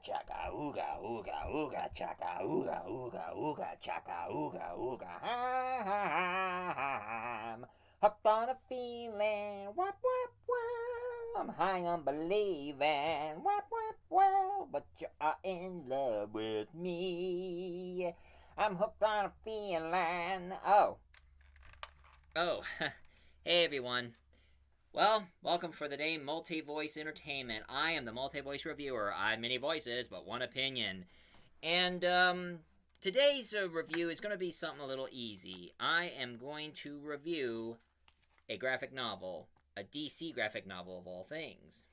chaka, ooga, ooga, ooga, chaka, ooga, ooga, ooga, chaka, ooga, ooga. I'm hooked on a feeling, wap, wap, wap. I'm high on believing, wap, wap, wap. But you are in love with me. I'm hooked on a feeling. Oh, hey everyone. Well, welcome for the day Multi-Voice Entertainment. I am the Multi-Voice Reviewer. I have many voices, but one opinion. And, today's review is going to be something a little easy. I am going to review a graphic novel, a DC graphic novel of all things.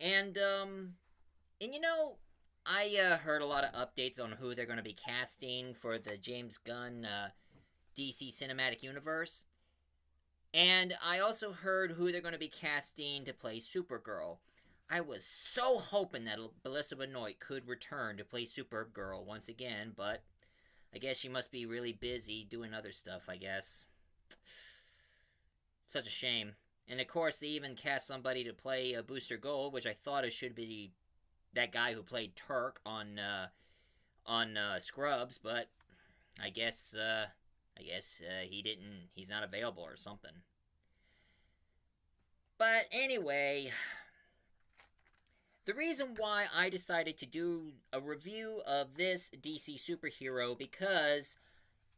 And you know, I heard a lot of updates on who they're going to be casting for the James Gunn DC Cinematic Universe. And I also heard who they're going to be casting to play Supergirl. I was so hoping that Melissa Benoist could return to play Supergirl once again, but I guess she must be really busy doing other stuff, I guess. Such a shame. And of course, they even cast somebody to play Booster Gold, which I thought it should be that guy who played Turk on Scrubs, but I guess he didn't. He's not available or something. But anyway, the reason why I decided to do a review of this DC superhero because,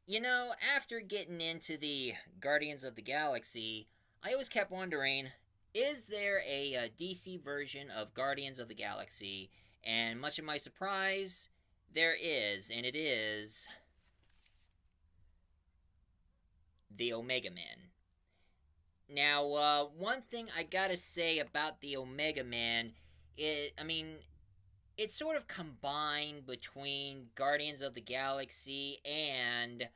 you know, after getting into the Guardians of the Galaxy, I always kept wondering, is there a DC version of Guardians of the Galaxy? And much of my surprise, there is, and it is the Omega Man. Now, one thing I gotta say about the Omega Man it's sort of combined between Guardians of the Galaxy and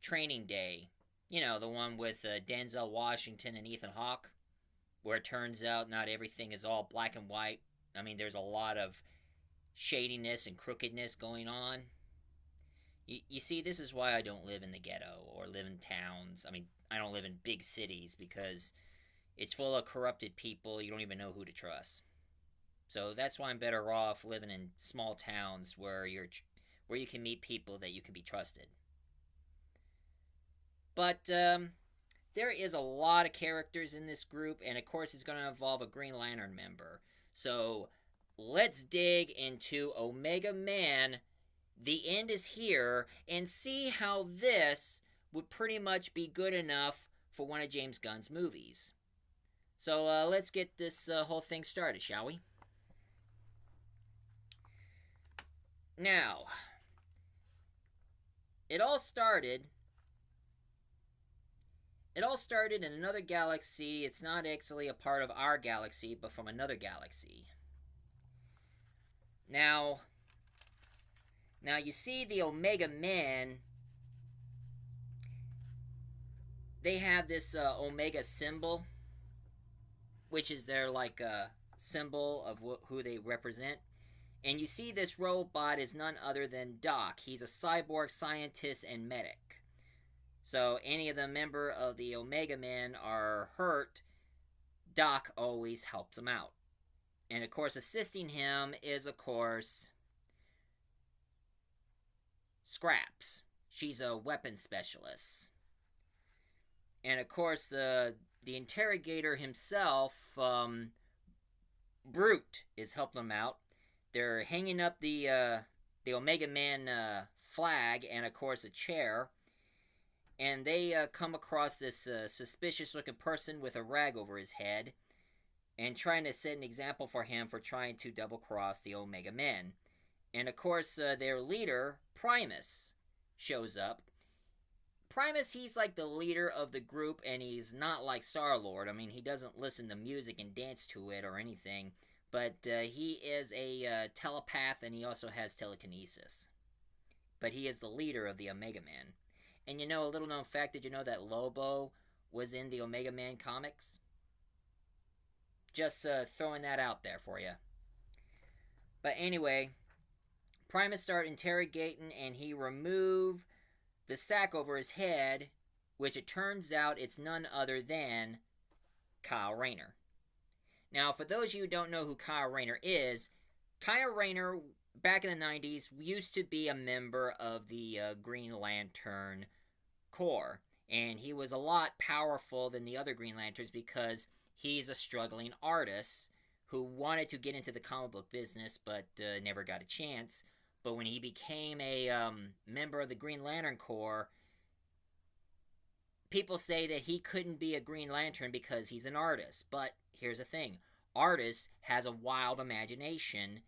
Training Day. You know, the one with Denzel Washington and Ethan Hawke, where it turns out not everything is all black and white. There's a lot of shadiness and crookedness going on. You see, this is why I don't live in the ghetto or live in towns. I don't live in big cities because it's full of corrupted people. You don't even know who to trust. So that's why I'm better off living in small towns where you can meet people that you can be trusted. But there is a lot of characters in this group, and of course, it's going to involve a Green Lantern member. So let's dig into Omega Man. The end is here, and see how this would pretty much be good enough for one of James Gunn's movies. So let's get this whole thing started, shall we? Now, it all started in another galaxy. It's not actually a part of our galaxy, but from another galaxy. Now you see the Omega Men, they have this Omega symbol, which is their symbol of who they represent. And you see this robot is none other than Doc. He's a cyborg scientist and medic. So any of the member of the Omega Men are hurt, Doc always helps them out. And of course, assisting him is, of course, Scraps. She's a weapons specialist. And of course, the interrogator himself, Brute, is helping them out. They're hanging up the Omega Man flag and, of course, a chair. And they come across this suspicious-looking person with a rag over his head and trying to set an example for him for trying to double-cross the Omega Men. And, of course, their leader, Primus, shows up. Primus, he's like the leader of the group, and he's not like Star-Lord. He doesn't listen to music and dance to it or anything. But he is a telepath, and he also has telekinesis. But he is the leader of the Omega Man. And you know, a little known fact, did you know that Lobo was in the Omega Man comics? Just throwing that out there for you. But anyway, Primus started interrogating, and he removed the sack over his head, which it turns out it's none other than Kyle Rayner. Now, for those of you who don't know who Kyle Rayner is, Kyle Rayner, back in the 90s, used to be a member of the Green Lantern Corps. And he was a lot powerful than the other Green Lanterns because he's a struggling artist who wanted to get into the comic book business but never got a chance. But when he became a member of the Green Lantern Corps, people say that he couldn't be a Green Lantern because he's an artist. But here's the thing: artist has a wild imagination,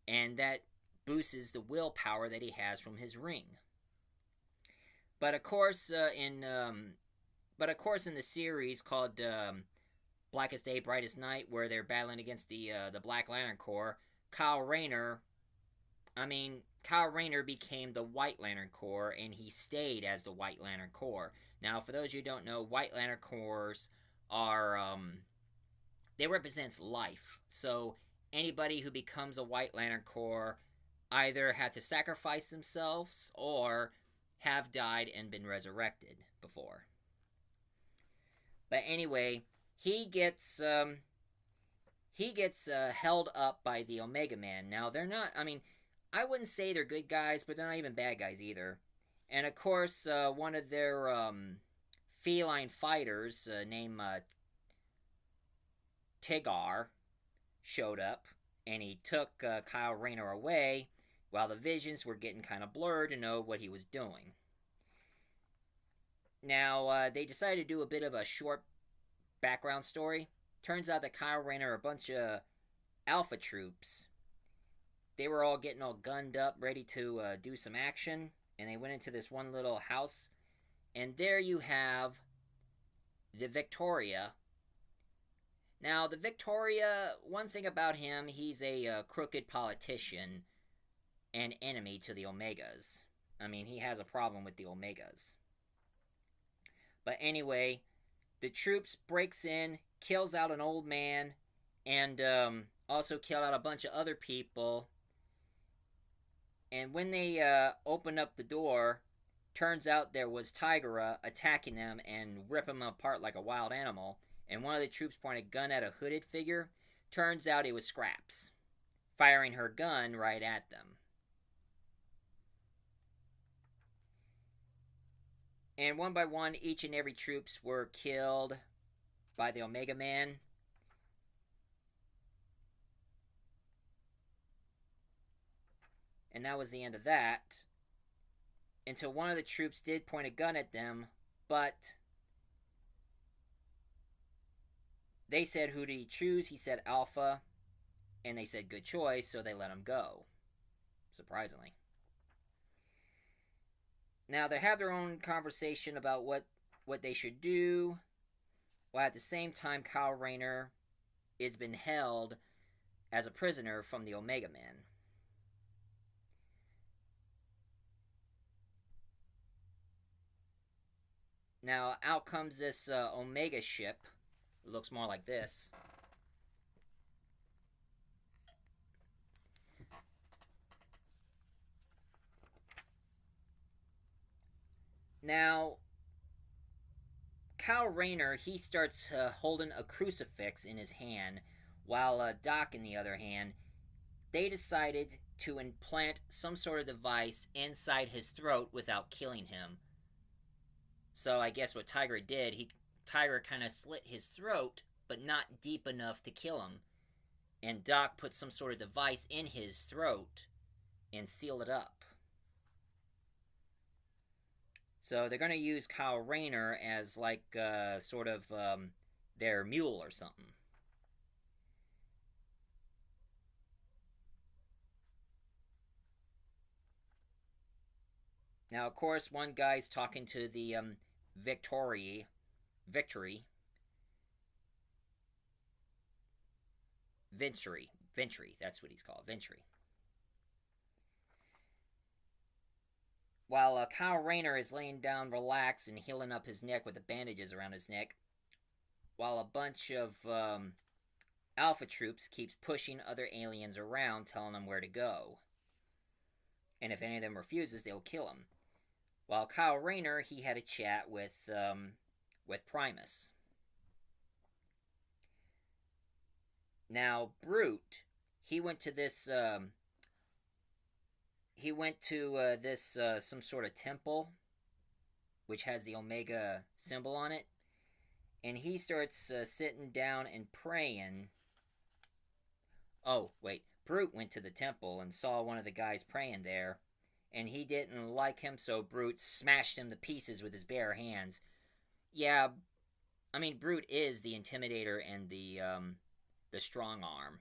and that boosts the willpower that he has from his ring. But of course, in the series called Blackest Day, Brightest Night, where they're battling against the Black Lantern Corps, Kyle Rayner, Kyle Rayner became the White Lantern Corps, and he stayed as the White Lantern Corps. Now, for those of you who don't know, White Lantern Corps are they represents life. So anybody who becomes a White Lantern Corps either has to sacrifice themselves or have died and been resurrected before. But anyway, he gets held up by the Omega Man. Now they're not. I wouldn't say they're good guys, but they're not even bad guys either. And of course, one of their feline fighters named Tigar showed up, and he took Kyle Rayner away while the visions were getting kind of blurred to know what he was doing. Now, they decided to do a bit of a short background story. Turns out that Kyle Rayner are a bunch of Alpha troops. They were all getting all gunned up, ready to do some action, and they went into this one little house, and there you have the Victoria. Now, the Victoria, one thing about him, he's a crooked politician and enemy to the Omegas. He has a problem with the Omegas. But anyway, the troops breaks in, kills out an old man, and also kill out a bunch of other people. And when they open up the door, turns out there was Tigera attacking them and ripping them apart like a wild animal. And one of the troops pointed a gun at a hooded figure. Turns out it was Scraps, firing her gun right at them. And one by one, each and every troops were killed by the Omega Man. And that was the end of that. Until one of the troops did point a gun at them, but they said, who did he choose? He said Alpha, and they said good choice, so they let him go. Surprisingly. Now, they have their own conversation about what they should do, while at the same time, Kyle Rayner has been held as a prisoner from the Omega Man. Now, out comes this Omega ship. It looks more like this. Now, Kyle Rayner, he starts holding a crucifix in his hand, while Doc, in the other hand, they decided to implant some sort of device inside his throat without killing him. So I guess what Tiger did, Tiger kind of slit his throat, but not deep enough to kill him. And Doc put some sort of device in his throat and sealed it up. So they're going to use Kyle Rayner as like sort of their mule or something. Now, of course, one guy's talking to the Victory, Venturi, that's what he's called, Venturi. While Kyle Rayner is laying down relaxed and healing up his neck with the bandages around his neck, while a bunch of Alpha troops keeps pushing other aliens around, telling them where to go. And if any of them refuses, they'll kill him. While Kyle Rayner, he had a chat with Primus. Now, Brute, he went to this some sort of temple which has the Omega symbol on it, and he starts sitting down and praying. Oh, wait. Brute went to the temple and saw one of the guys praying there, and he didn't like him, so Brute smashed him to pieces with his bare hands. Yeah, I mean, Brute is the intimidator and the strong arm,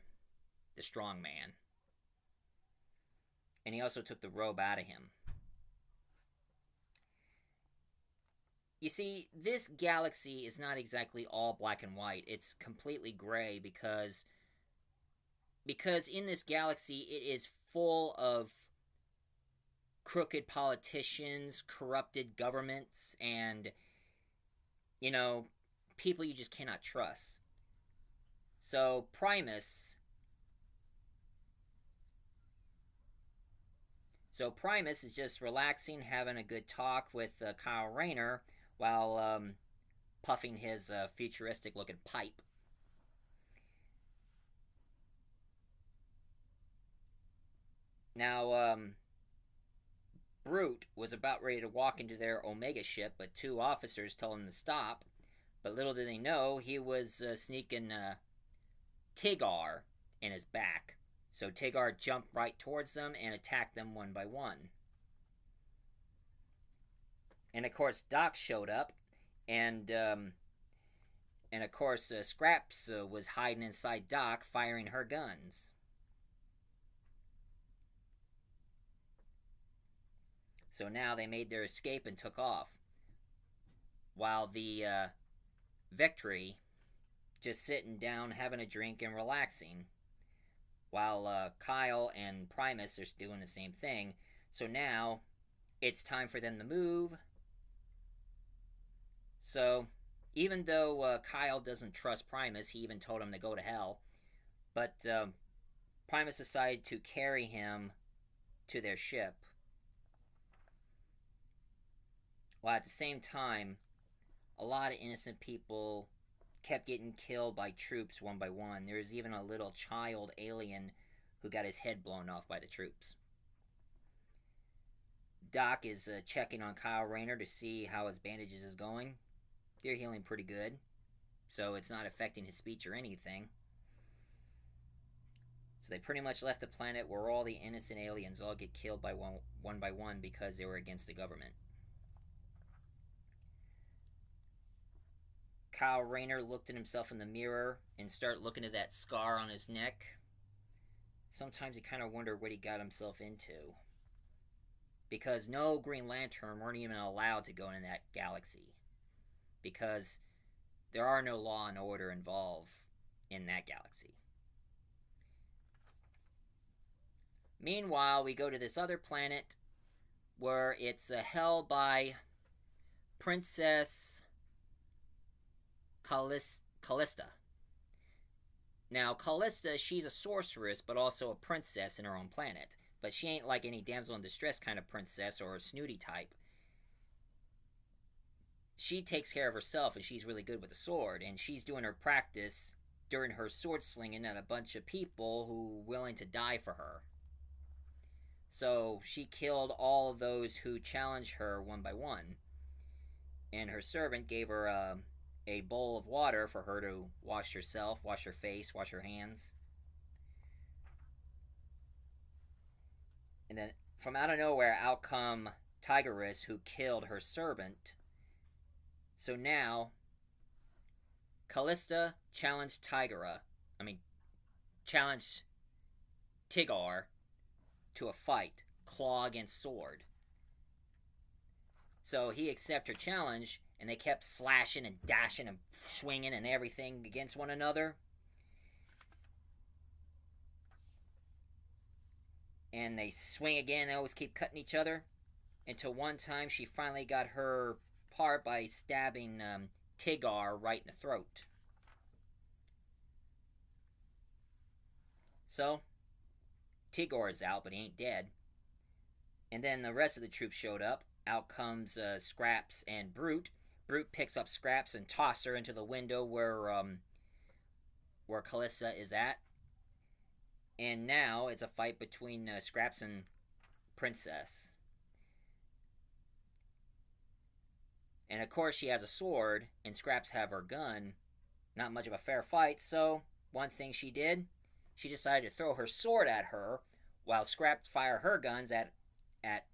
the strong man. And he also took the robe out of him. You see, this galaxy is not exactly all black and white. It's completely gray because in this galaxy it is full of crooked politicians, corrupted governments, and you know, people you just cannot trust. So Primus is just relaxing, having a good talk with Kyle Rayner while puffing his futuristic looking pipe. Now, Brute was about ready to walk into their Omega ship, but two officers told him to stop. But little did they know, he was sneaking Tigar in his back. So Tigar jumped right towards them and attacked them one by one. And of course, Doc showed up, and of course, Scraps was hiding inside Doc, firing her guns. So now they made their escape and took off, while the Victory just sitting down, having a drink and relaxing, while Kyle and Primus are doing the same thing. So now it's time for them to move. So even though Kyle doesn't trust Primus, he even told him to go to hell. But Primus decided to carry him to their ship. While at the same time, a lot of innocent people kept getting killed by troops one by one. There was even a little child alien who got his head blown off by the troops. Doc is checking on Kyle Rayner to see how his bandages is going. They're healing pretty good, so it's not affecting his speech or anything. So they pretty much left the planet where all the innocent aliens all get killed by one by one because they were against the government. Kyle Rayner looked at himself in the mirror and started looking at that scar on his neck. Sometimes you kind of wonder what he got himself into. Because no Green Lantern weren't even allowed to go in that galaxy. Because there are no law and order involved in that galaxy. Meanwhile, we go to this other planet where it's held by Princess Callista. Now, Callista, she's a sorceress, but also a princess in her own planet. But she ain't like any damsel in distress kind of princess or a snooty type. She takes care of herself, and she's really good with a sword, and she's doing her practice during her sword slinging at a bunch of people who were willing to die for her. So she killed all of those who challenged her one by one. And her servant gave her a bowl of water for her to wash herself, wash her face, wash her hands. And then from out of nowhere, out come Tigerus, who killed her servant. So now, Callista challenged challenged Tigar to a fight, claw against sword. So he accepted her challenge, and they kept slashing and dashing and swinging and everything against one another. And they swing again, they always keep cutting each other. Until one time she finally got her part by stabbing Tigar right in the throat. So, Tigar is out, but he ain't dead. And then the rest of the troops showed up. Out comes Scraps and Brute. Brute picks up Scraps and tosses her into the window where Callista is at. And now it's a fight between Scraps and Princess. And of course, she has a sword, and Scraps have her gun. Not much of a fair fight, so one thing she did, she decided to throw her sword at her, while Scraps fire her guns at at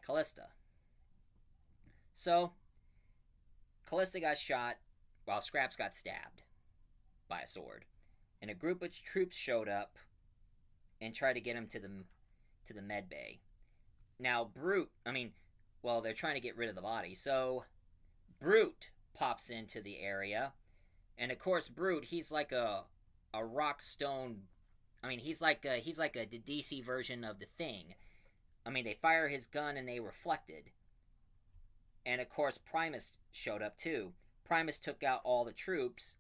Callista. So Callista got shot, while Scraps got stabbed by a sword. And a group of troops showed up and tried to get him to the med bay. Now they're trying to get rid of the body. So Brute pops into the area, and of course Brute, he's like a rock stone. He's like a DC version of the Thing. They fire his gun and they reflected. And of course Primus showed up too. Primus took out all the troops.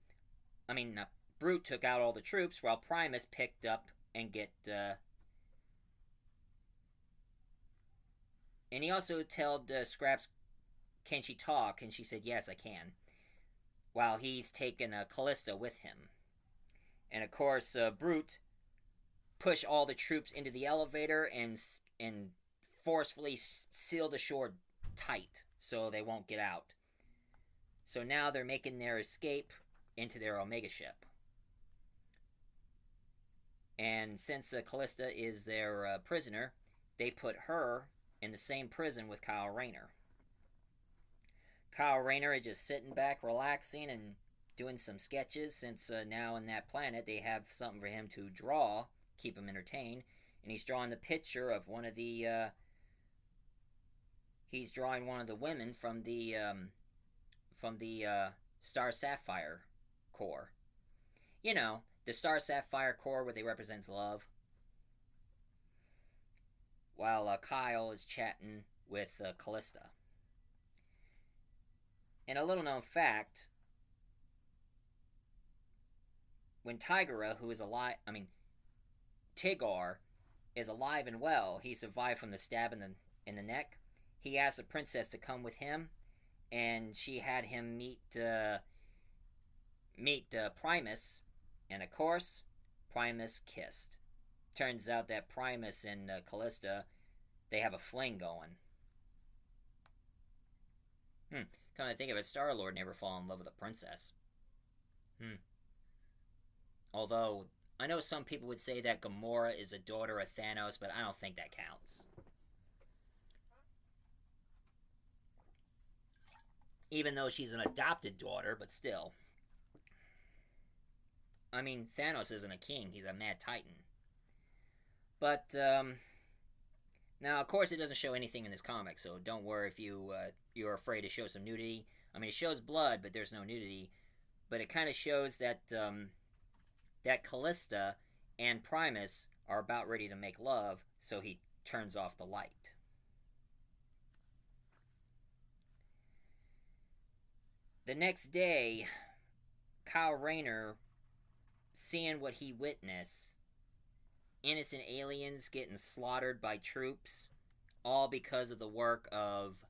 Brute took out all the troops while Primus picked up and and he also told Scraps, "Can she talk?" And she said, "Yes, I can." While he's taken Callista with him, and of course Brute pushed all the troops into the elevator and forcefully sealed the shore tight so they won't get out. So now they're making their escape into their Omega ship. And since Callista is their prisoner, they put her in the same prison with Kyle Rayner. Kyle Rayner is just sitting back, relaxing, and doing some sketches, since now in that planet they have something for him to draw, keep him entertained. And he's drawing the picture of one of the he's drawing one of the women from the Star Sapphire Corps. You know, the Star Sapphire Corps where they represents love. While Kyle is chatting with Callista. And a little known fact, when Tigera, who is alive, Tigger, is alive and well, he survived from the stab in the neck. He asked the princess to come with him, and she had him meet Primus, and of course, Primus kissed. Turns out that Primus and Callista, they have a fling going. Come to think of it, Star-Lord never fall in love with a princess. Although, I know some people would say that Gamora is a daughter of Thanos, but I don't think that counts. Even though she's an adopted daughter, but still. Thanos isn't a king, he's a mad titan. But, now, of course, it doesn't show anything in this comic, so don't worry if you're afraid to show some nudity. It shows blood, but there's no nudity. But it kind of shows that that Callista and Primus are about ready to make love, so he turns off the light. The next day, Kyle Rayner, seeing what he witnessed, innocent aliens getting slaughtered by troops, all because of the work of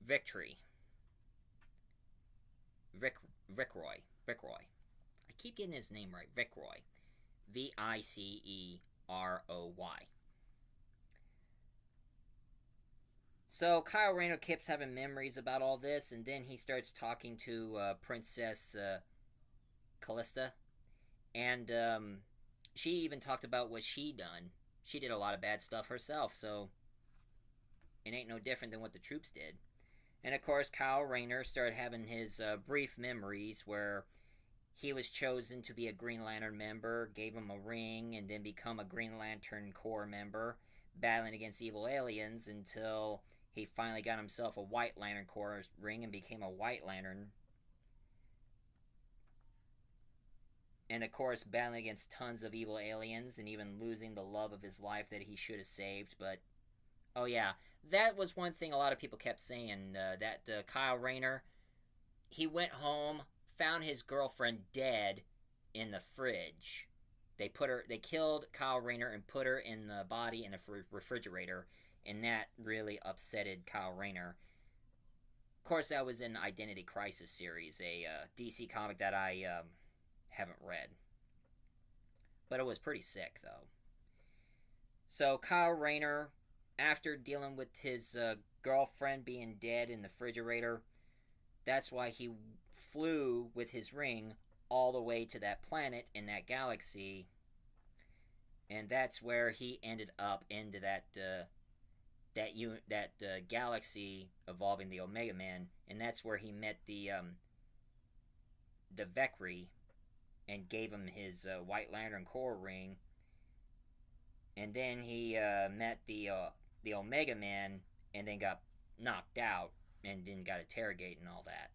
Victory. Rick Roy. I keep getting his name right. Vic Roy. Viceroy. So Kyle Rayner keeps having memories about all this, and then he starts talking to Princess Callista, and she even talked about what she done. She did a lot of bad stuff herself, so it ain't no different than what the troops did. And of course, Kyle Rayner started having his brief memories where he was chosen to be a Green Lantern member, gave him a ring, and then become a Green Lantern Corps member, battling against evil aliens until he finally got himself a White Lantern Corps ring and became a White Lantern. And of course, battling against tons of evil aliens and even losing the love of his life that he should have saved. But, oh yeah, that was one thing a lot of people kept saying, that Kyle Rayner, he went home, found his girlfriend dead in the fridge. They killed Kyle Rayner and put her in the body in a refrigerator, and that really upsetted Kyle Rayner. Of course, that was in Identity Crisis series, a DC comic that I haven't read. But it was pretty sick, though. So Kyle Rayner, after dealing with his girlfriend being dead in the refrigerator, that's why he flew with his ring all the way to that planet in that galaxy, and that's where he ended up into that galaxy involving the Omega Man, and that's where he met the Vekri and gave him his White Lantern Corps ring, and then he met the Omega Man, and then got knocked out, and then got interrogated and all that.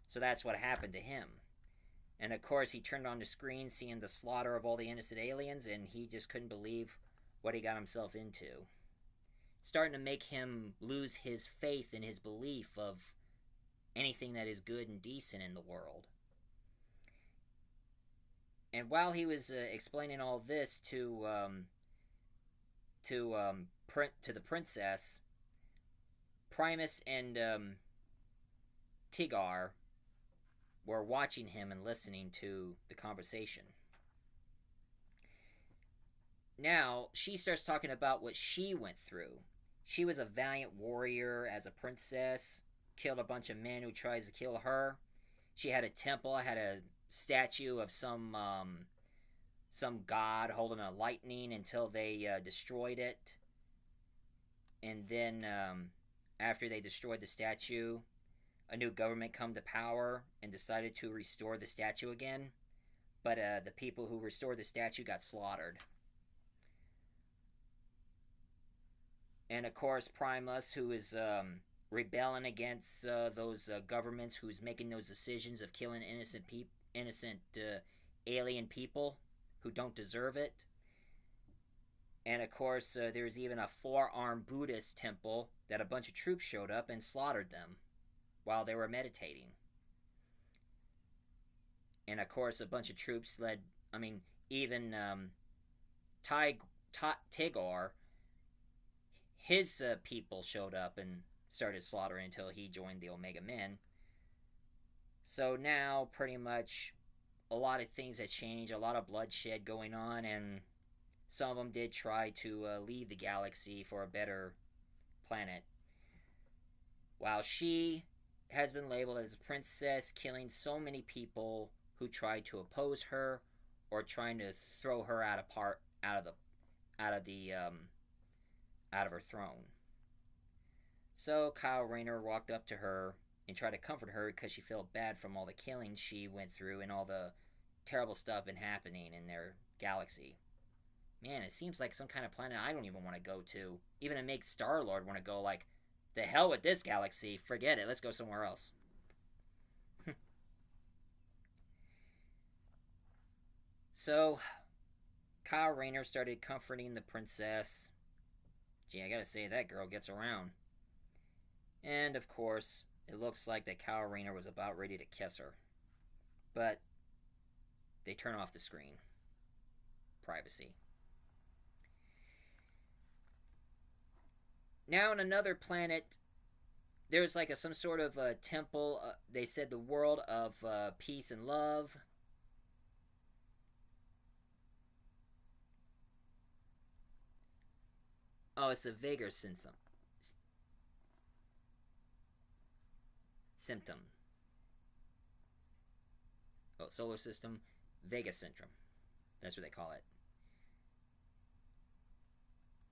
So that's what happened to him. And of course, he turned on the screen seeing the slaughter of all the innocent aliens, and he just couldn't believe what he got himself into. Starting to make him lose his faith and his belief of anything that is good and decent in the world. And while he was explaining all this to the princess, Primus and Tigar were watching him and listening to the conversation. Now, she starts talking about what she went through. She was a valiant warrior as a princess, killed a bunch of men who tried to kill her. She had a temple, had a statue of some god holding a lightning until they destroyed it. And then, after they destroyed the statue, a new government come to power and decided to restore the statue again. But the people who restored the statue got slaughtered. And of course, Primus, who is rebelling against those governments who's making those decisions of killing innocent alien people who don't deserve it. And of course, there's even a four-armed Buddhist temple that a bunch of troops showed up and slaughtered them while they were meditating. And of course, a bunch of troops even Tigar, his people showed up and started slaughtering until he joined the Omega Men. So now, pretty much, a lot of things have changed, a lot of bloodshed going on, and some of them did try to leave the galaxy for a better planet. While she has been labeled as a princess, killing so many people who tried to oppose her or trying to throw her out of her throne. So Kyle Rayner walked up to her and tried to comfort her because she felt bad from all the killing she went through and all the terrible stuff been happening in their galaxy. Man, it seems like some kind of planet I don't even want to go to. Even to make Star-Lord want to go like, the hell with this galaxy, forget it, let's go somewhere else. So, Kyle Rayner started comforting the princess. Gee, I gotta say, that girl gets around. And, of course, it looks like that Kyle Rayner was about ready to kiss her. But they turn off the screen. Privacy. Now, on another planet, there's like some sort of temple. They said the world of peace and love. Oh, it's a Vega symptom. Oh, solar system, Vega syndrome. That's what they call it.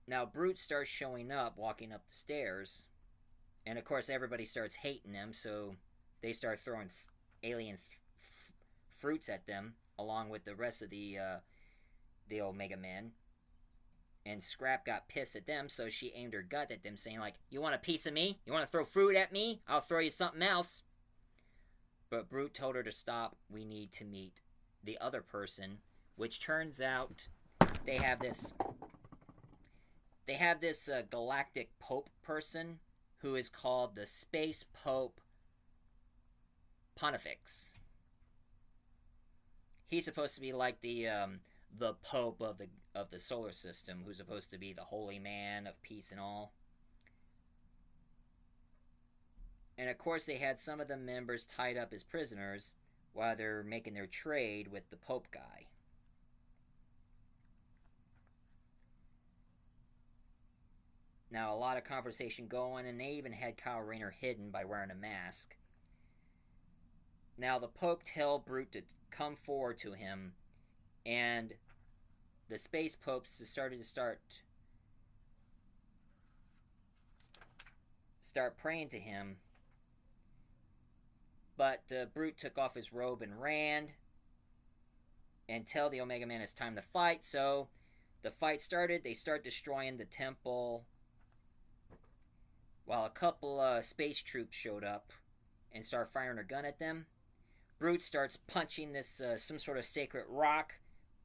Now, Brute starts showing up, walking up the stairs, and of course everybody starts hating him, so they start throwing alien fruits at them, along with the rest of the Omega Men. And Scrap got pissed at them, so she aimed her gun at them, saying like, you want a piece of me? You want to throw fruit at me? I'll throw you something else. But Brute told her to stop. We need to meet the other person, which turns out they have this galactic pope person who is called the Space Pope Pontifex. He's supposed to be like the Pope of the solar system, who's supposed to be the holy man of peace and all. And of course, they had some of the members tied up as prisoners while they're making their trade with the Pope guy. Now, a lot of conversation going, and they even had Kyle Rayner hidden by wearing a mask. Now, the Pope tells Brute to come forward to him, and the Space Popes started to start praying to him. But Brute took off his robe and ran and tell the Omega Man it's time to fight. So the fight started. They start destroying the temple while a couple space troops showed up and start firing a gun at them. Brute starts punching this some sort of sacred rock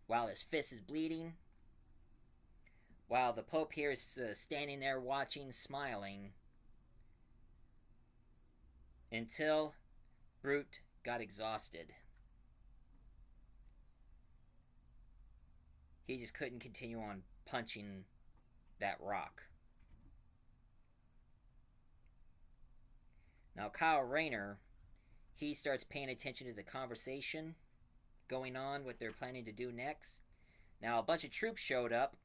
while his fist is bleeding. While the Pope here is standing there watching, smiling. Until Brute got exhausted. He just couldn't continue on punching that rock. Now Kyle Rayner, he starts paying attention to the conversation going on, what they're planning to do next. Now a bunch of troops showed up.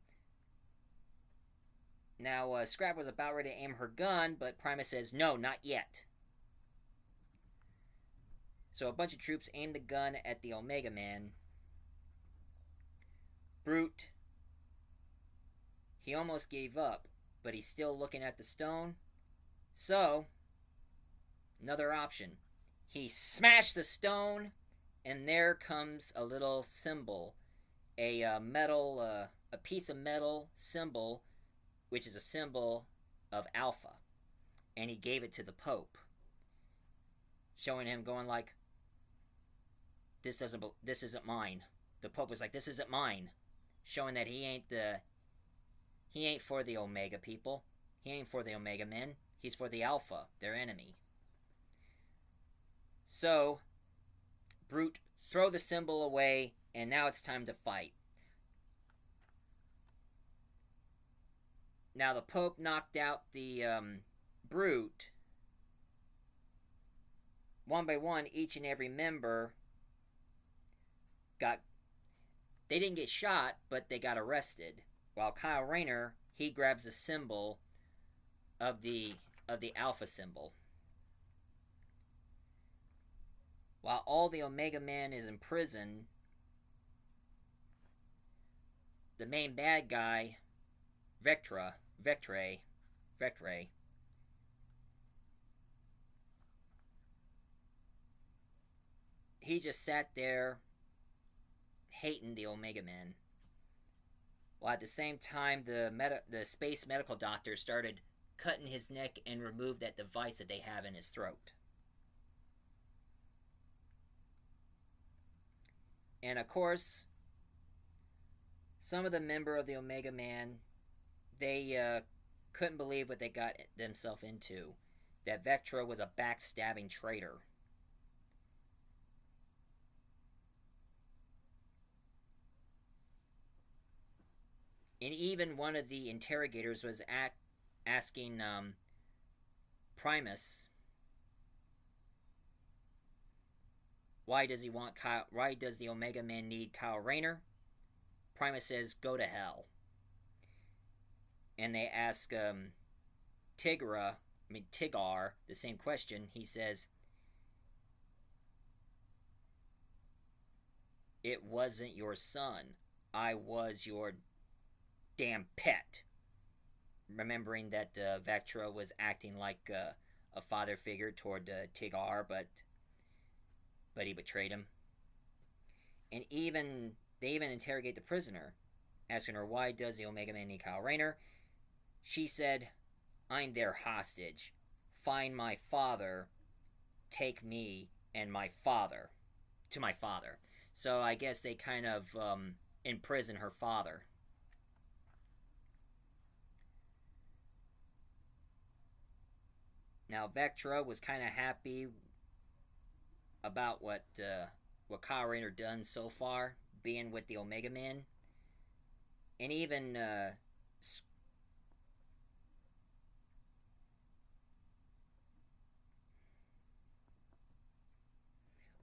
Now Scrap was about ready to aim her gun, but Primus says, no, not yet. So a bunch of troops aimed the gun at the Omega Man. Brute, he almost gave up, but he's still looking at the stone. So, another option. He smashed the stone, and there comes a little symbol. A piece of metal symbol, which is a symbol of Alpha. And he gave it to the Pope. Showing him going like, this isn't mine. The Pope was like, this isn't mine. Showing that he ain't for the Omega people. He ain't for the Omega men. He's for the Alpha, their enemy. So, Brute throw the symbol away, and now it's time to fight. Now the Pope knocked out the Brute. One by one, each and every member they didn't get shot, but they got arrested. While Kyle Rayner, he grabs a symbol of the Alpha symbol. While all the Omega Man is in prison, the main bad guy, Vectre, he just sat there hating the Omega Man. While at the same time, the space medical doctor started cutting his neck and removed that device that they have in his throat. And of course, some of the member of the Omega Man, they couldn't believe what they got themselves into. That Vectra was a backstabbing traitor. And even one of the interrogators was asking Primus, why does the Omega Man need Kyle Rayner? Primus says, go to hell. And they ask Tigger the same question. He says, it wasn't your son. I was your damn pet. Remembering that Vectra was acting like a father figure toward Tigger, but he betrayed him. And they even interrogate the prisoner, asking her, why does the Omega Man need Kyle Rayner? She said, I'm their hostage. Find my father, take me and my father to my father. So I guess they kind of imprison her father. Now Vectra was kind of happy about what Kyle Rayner done so far, being with the Omega Man, and even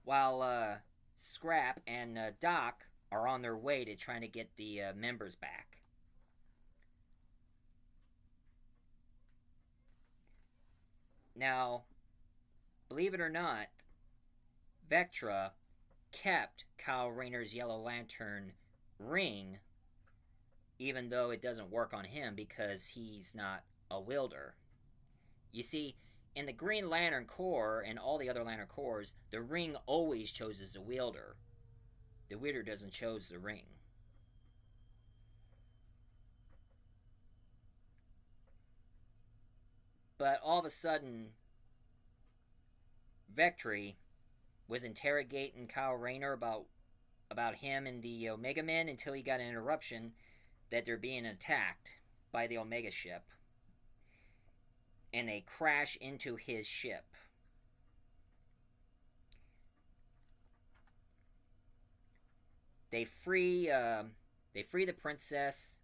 while Scrap and Doc are on their way to trying to get the members back. Now, believe it or not, Vectra kept Kyle Rayner's Yellow Lantern ring, even though it doesn't work on him because he's not a wielder. You see, in the Green Lantern Corps and all the other Lantern Corps, the ring always chooses the wielder. The wielder doesn't choose the ring. But all of a sudden, Vectry was interrogating Kyle Rayner about him and the Omega Men until he got an interruption that they're being attacked by the Omega ship. And they crash into his ship. They free the princess.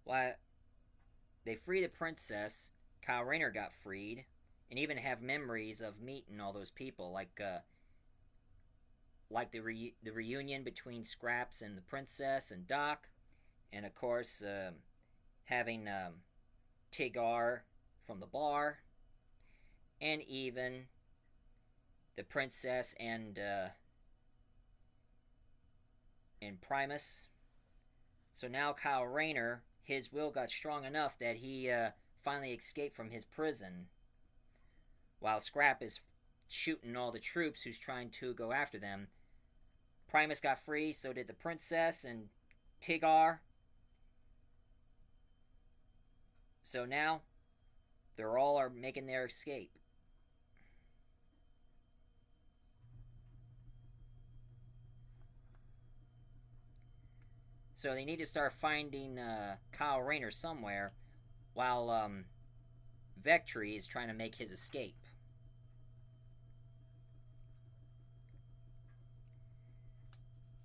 While they free the princess, Kyle Rayner got freed, and even have memories of meeting all those people, like the reunion between Scraps and the princess and Doc, and of course having Tigger from the bar, and even the princess and Primus. So now Kyle Rayner, his will got strong enough that he finally escaped from his prison, while Scrap is shooting all the troops who's trying to go after them. Primus got free, so did the princess and Tigger. So now they're all are making their escape. So they need to start finding Kyle Rayner somewhere, while Vectry is trying to make his escape.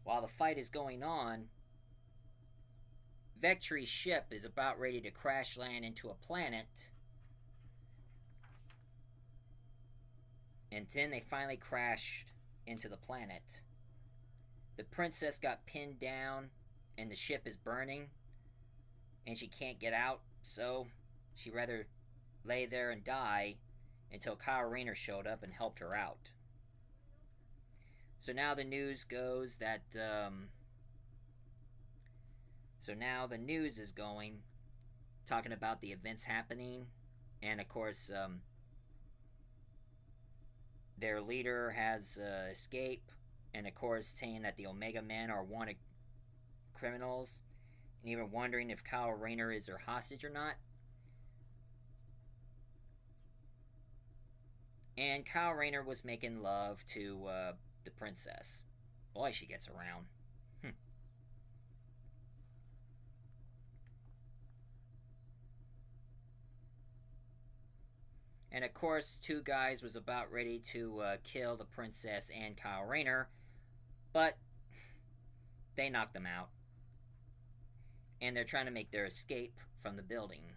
While the fight is going on, Vectry's ship is about ready to crash land into a planet. And then they finally crashed into the planet. The princess got pinned down and the ship is burning. And she can't get out, so she'd rather lay there and die until Kyle Rayner showed up and helped her out. So now the news goes that so now the news is going, talking about the events happening, and of course their leader has escaped, and of course saying that the Omega Men are wanted criminals, and even wondering if Kyle Rayner is their hostage or not. And Kyle Rayner was making love to the princess. Boy, she gets around. And of course, two guys was about ready to kill the princess and Kyle Rayner, but they knocked them out. And they're trying to make their escape from the building.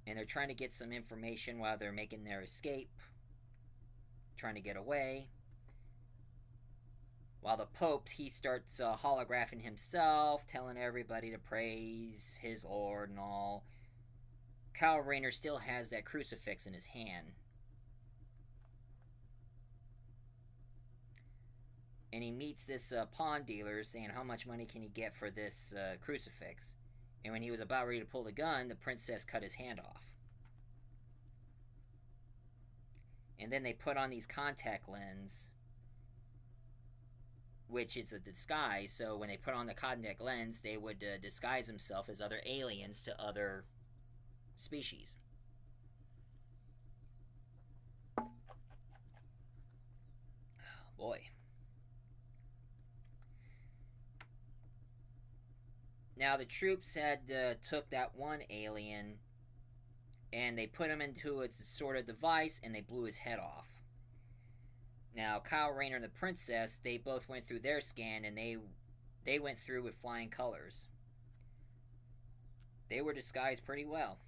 And they're trying to get some information while they're making their escape, trying to get away. While the Pope, he starts holographing himself, telling everybody to praise his Lord and all. Kyle Rayner still has that crucifix in his hand. And he meets this pawn dealer saying how much money can he get for this crucifix. And when he was about ready to pull the gun, the princess cut his hand off. And then they put on these contact lenses, which is a disguise. So when they put on the contact lens, they would disguise themselves as other aliens to other species. Oh, boy. Now the troops had took that one alien and they put him into a sort of device and they blew his head off. Now Kyle Rayner and the princess, they both went through their scan and they went through with flying colors. They were disguised pretty well.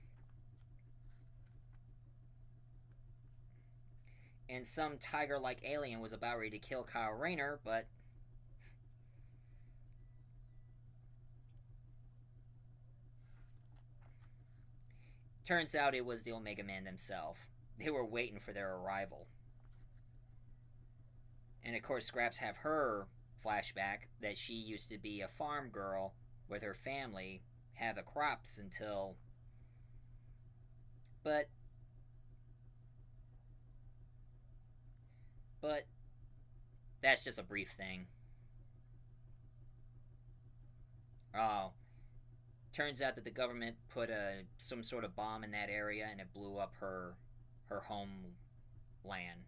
and some tiger-like alien was about ready to kill Kyle Rayner, but turns out it was the Omega Man themselves. They were waiting for their arrival. And of course, Scraps have her flashback that she used to be a farm girl with her family, have the crops until. But. But. That's just a brief thing. Oh. Turns out that the government put some sort of bomb in that area and it blew up her homeland.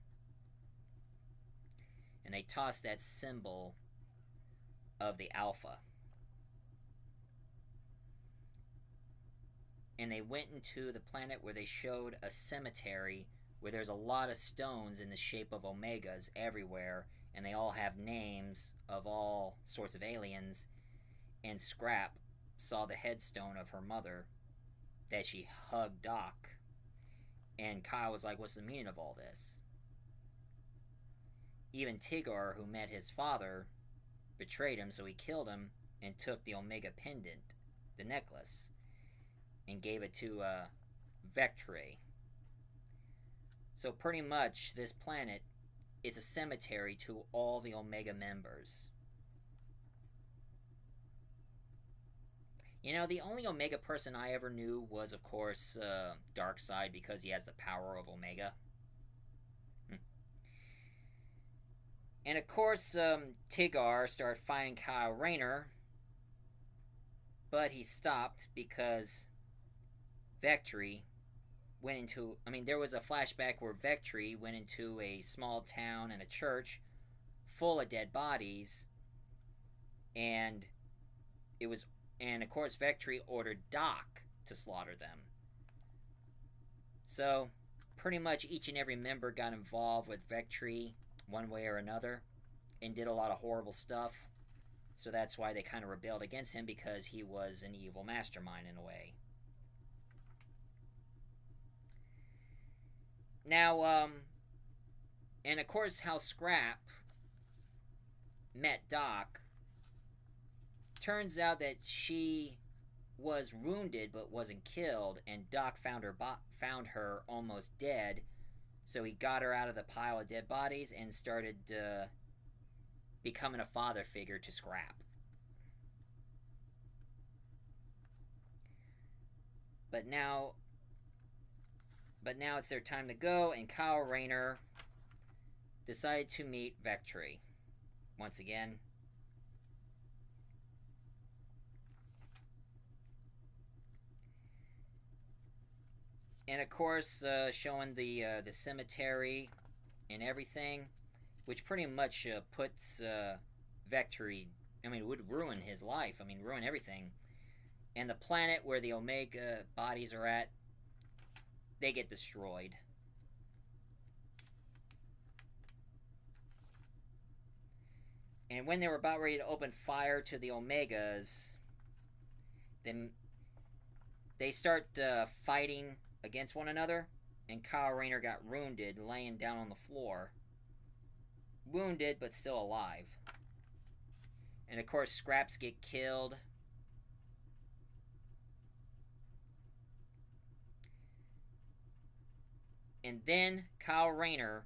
And they tossed that symbol of the Alpha. And they went into the planet where they showed a cemetery where there's a lot of stones in the shape of Omegas everywhere, and they all have names of all sorts of aliens. And Scrap saw the headstone of her mother that she hugged Doc. And Kyle was like, what's the meaning of all this? Even Tigger, who met his father, betrayed him, so he killed him and took the Omega pendant, the necklace, and gave it to Vectre. So pretty much, this planet, it's a cemetery to all the Omega members. You know, the only Omega person I ever knew was, of course, Darkseid, because he has the power of Omega. And of course, Tigger started fighting Kyle Rayner, but he stopped because Vectre went into. I mean, there was a flashback where Vectre went into a small town and a church full of dead bodies, and it was. And of course, Vectre ordered Doc to slaughter them. So, pretty much each and every member got involved with Vectre one way or another and did a lot of horrible stuff. So that's why they kind of rebelled against him, because he was an evil mastermind in a way. Now, and of course, how Scrap met Doc. Turns out that she was wounded but wasn't killed, and Doc found her almost dead. So he got her out of the pile of dead bodies and started becoming a father figure to Scrap. But now it's their time to go, and Kyle Rayner decided to meet Vectre once again. And of course, showing the cemetery and everything, which pretty much puts Vectre. I mean, would ruin his life. I mean, ruin everything. And the planet where the Omega bodies are at, they get destroyed. And when they were about ready to open fire to the Omegas, then they start fighting against one another, and Kyle Rayner got wounded, laying down on the floor. Wounded, but still alive. And of course, Scraps get killed. And then Kyle Rayner,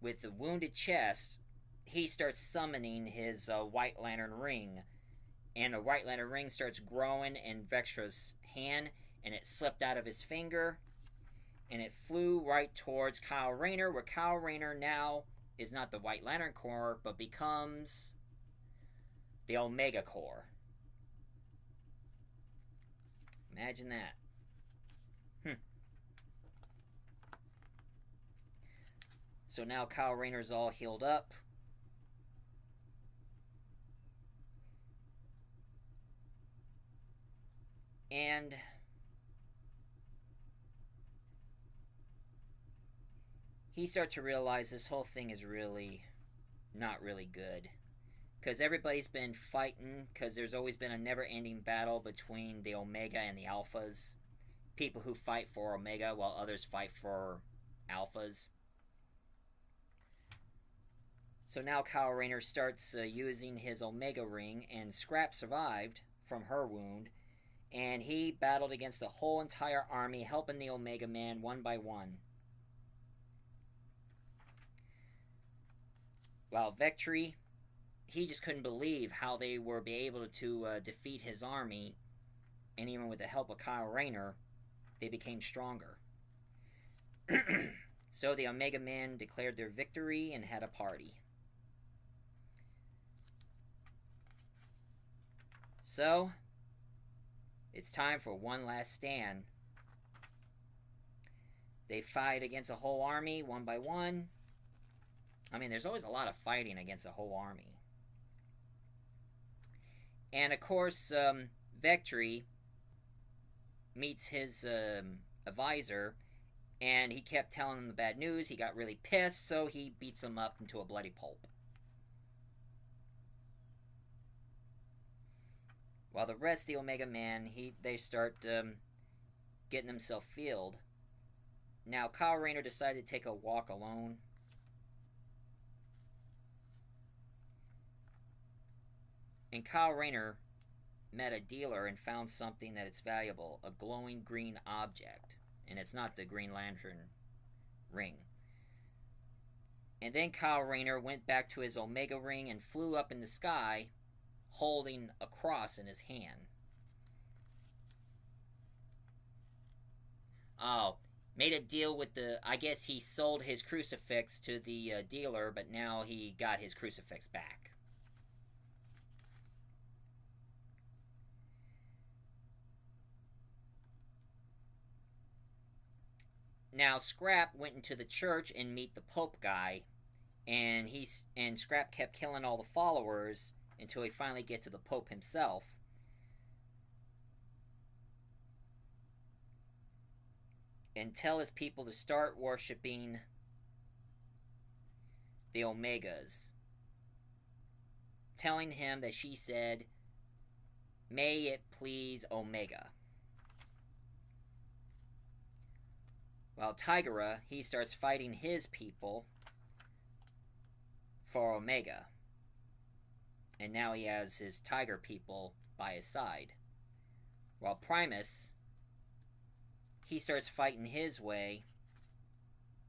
with the wounded chest, he starts summoning his White Lantern ring. And the White Lantern ring starts growing in Vectre's hand, and it slipped out of his finger, and it flew right towards Kyle Rayner, where Kyle Rayner now is not the White Lantern Corps, but becomes the Omega Corps. Imagine that. So now Kyle Rayner's all healed up. And he starts to realize this whole thing is really not really good. Because everybody's been fighting, because there's always been a never-ending battle between the Omega and the Alphas. People who fight for Omega while others fight for Alphas. So now Kyle Rayner starts using his Omega Ring, and Scrap survived from her wound, and he battled against the whole entire army, helping the Omega Man one by one. While Vectri, he just couldn't believe how they were be able to defeat his army, and even with the help of Kyle Rayner, they became stronger. So the Omega Man declared their victory and had a party. So, it's time for one last stand. They fight against a whole army, one by one. I mean, there's always a lot of fighting against a whole army. And of course, Vectri meets his advisor, and he kept telling him the bad news. He got really pissed, so he beats him up into a bloody pulp. While the rest of the Omega Man, they start getting themselves healed. Now, Kyle Rayner decided to take a walk alone. And Kyle Rayner met a dealer and found something that is valuable, a glowing green object. And it's not the Green Lantern ring. And then Kyle Rayner went back to his Omega ring and flew up in the sky, holding a cross in his hand. Oh, made a deal with I guess he sold his crucifix to the dealer, but now he got his crucifix back. Now Scrap went into the church and meet the Pope guy, and Scrap kept killing all the followers until he finally get to the Pope himself. And tell his people to start worshipping the Omegas. Telling him that she said, "May it please Omega." While Tigera, he starts fighting his people for Omega. And now he has his tiger people by his side. While Primus, he starts fighting his way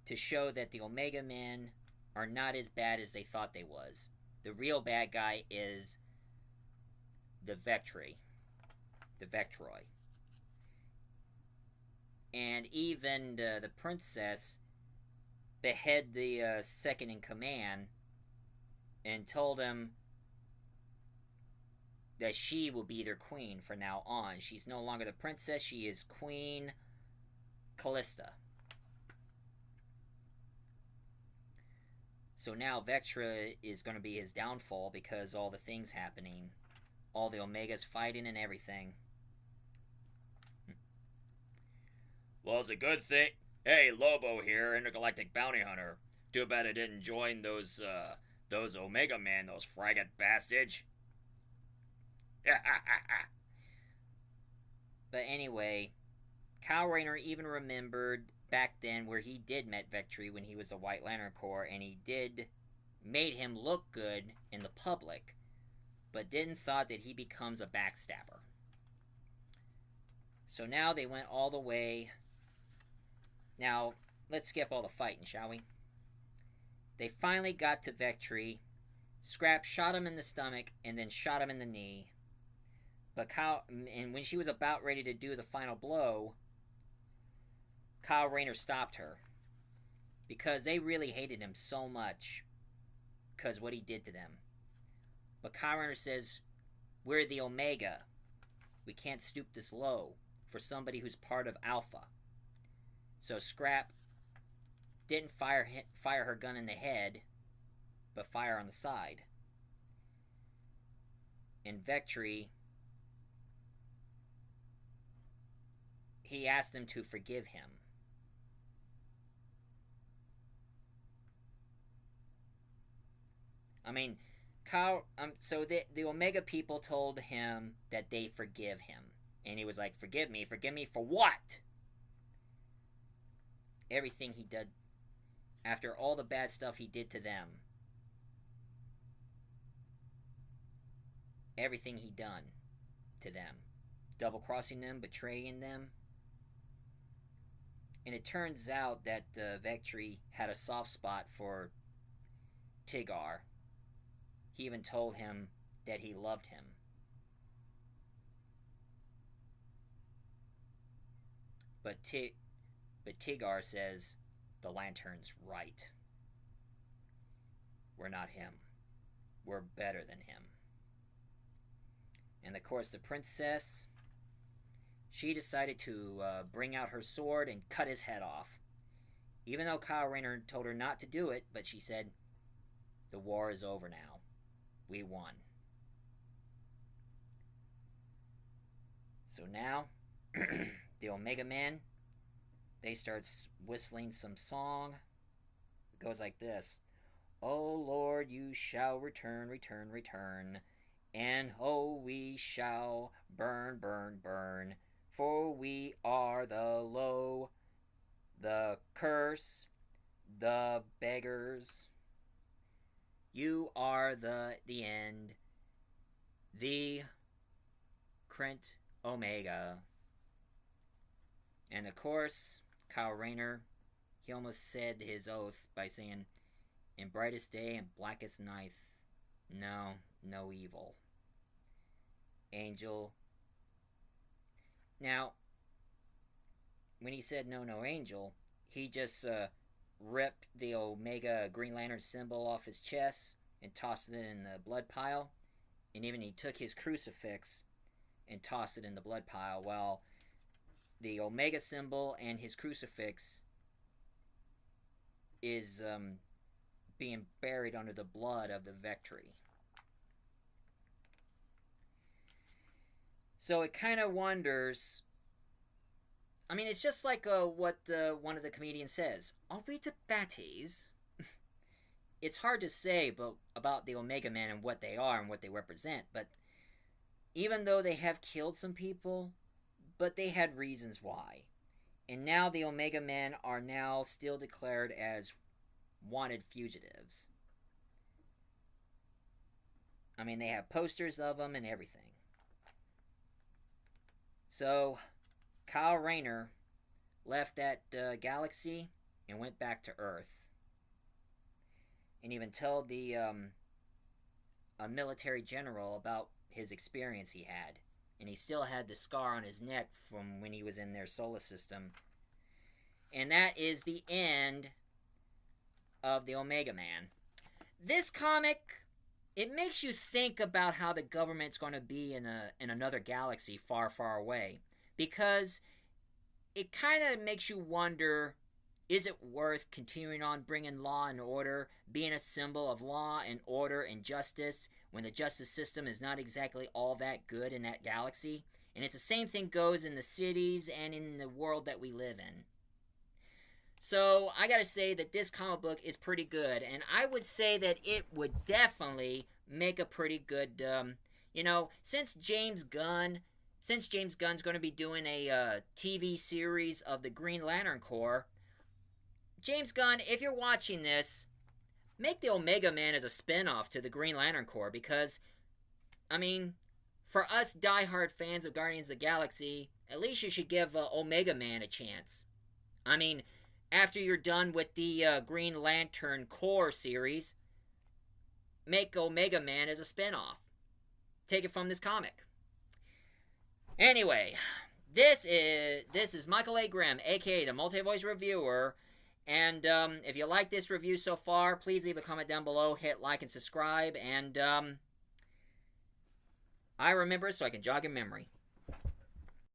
to show that the Omega Men are not as bad as they thought they was. The real bad guy is the Vectri. The Vectroy. And even the princess behead the second in command and told him that she will be their queen from now on. She's no longer the princess, she is Queen Callista. So now Vectra is going to be his downfall because all the things happening. All the Omegas fighting and everything. Well, it's a good thing. Hey, Lobo here, Intergalactic Bounty Hunter. Too bad I didn't join those Omega Men, those fraggot bastards. But anyway, Kyle Rayner even remembered back then where he did met Vectri when he was a White Lantern Corps, and he did made him look good in the public, but didn't thought that he becomes a backstabber. So now they went all the way. Now, let's skip all the fighting, shall we? They finally got to Vectri. Scrap shot him in the stomach and then shot him in the knee. But and when she was about ready to do the final blow, Kyle Rayner stopped her. Because they really hated him so much because what he did to them. But Kyle Rayner says, "We're the Omega. We can't stoop this low for somebody who's part of Alpha." So Scrap didn't fire her gun in the head, but fire on the side. And Vectri, he asked them to forgive him. I mean, so the Omega people told him that they forgive him. And he was like, forgive me for what? Everything he did, after all the bad stuff he did to them. everything he done to them, double crossing them, betraying them. And it turns out that Vectri had a soft spot for Tigger. He even told him that he loved him. But Tigger says, the Lantern's right. We're not him. We're better than him. And of course, the princess, she decided to bring out her sword and cut his head off. Even though Kyle Rayner told her not to do it, but she said, the war is over now. We won. So now, the Omega Men, they start whistling some song. It goes like this. Oh Lord, you shall return, return, return. And oh, we shall burn, burn, burn. For we are the low, the curse, the beggars. You are the end, the Krent Omega. And of course, Kyle Rayner, he almost said his oath by saying, in brightest day and blackest night, no evil. Angel. Now, when he said no angel, he just ripped the Omega Green Lantern symbol off his chest and tossed it in the blood pile. And even he took his crucifix and tossed it in the blood pile. While the Omega symbol and his crucifix is being buried under the blood of the Vectri. So it kind of wonders. I mean, it's just like what one of the comedians says. Are we the baddies? It's hard to say about the Omega Men and what they are and what they represent. But even though they have killed some people, but they had reasons why. And now the Omega Men are now still declared as wanted fugitives. I mean, they have posters of them and everything. So, Kyle Rayner left that galaxy and went back to Earth. And even told the a military general about his experience he had. And he still had the scar on his neck from when he was in their solar system. And that is the end of the Omega Man. This comic, it makes you think about how the government's going to be in another galaxy far, far away. Because it kind of makes you wonder, is it worth continuing on bringing law and order, being a symbol of law and order and justice, when the justice system is not exactly all that good in that galaxy? And it's the same thing goes in the cities and in the world that we live in. So, I gotta say that this comic book is pretty good, and I would say that it would definitely make a pretty good, since James Gunn's going to be doing a TV series of the Green Lantern Corps, James Gunn, if you're watching this, make the Omega Man as a spin-off to the Green Lantern Corps, because, I mean, for us diehard fans of Guardians of the Galaxy, at least you should give Omega Man a chance. I mean, after you're done with the Green Lantern Corps series, make Omega Man as a spin-off. Take it from this comic. Anyway, this is Michael A. Grimm, aka the Multi-Voice Reviewer, and if you like this review so far, please leave a comment down below, hit like and subscribe, and I remember so I can jog your memory.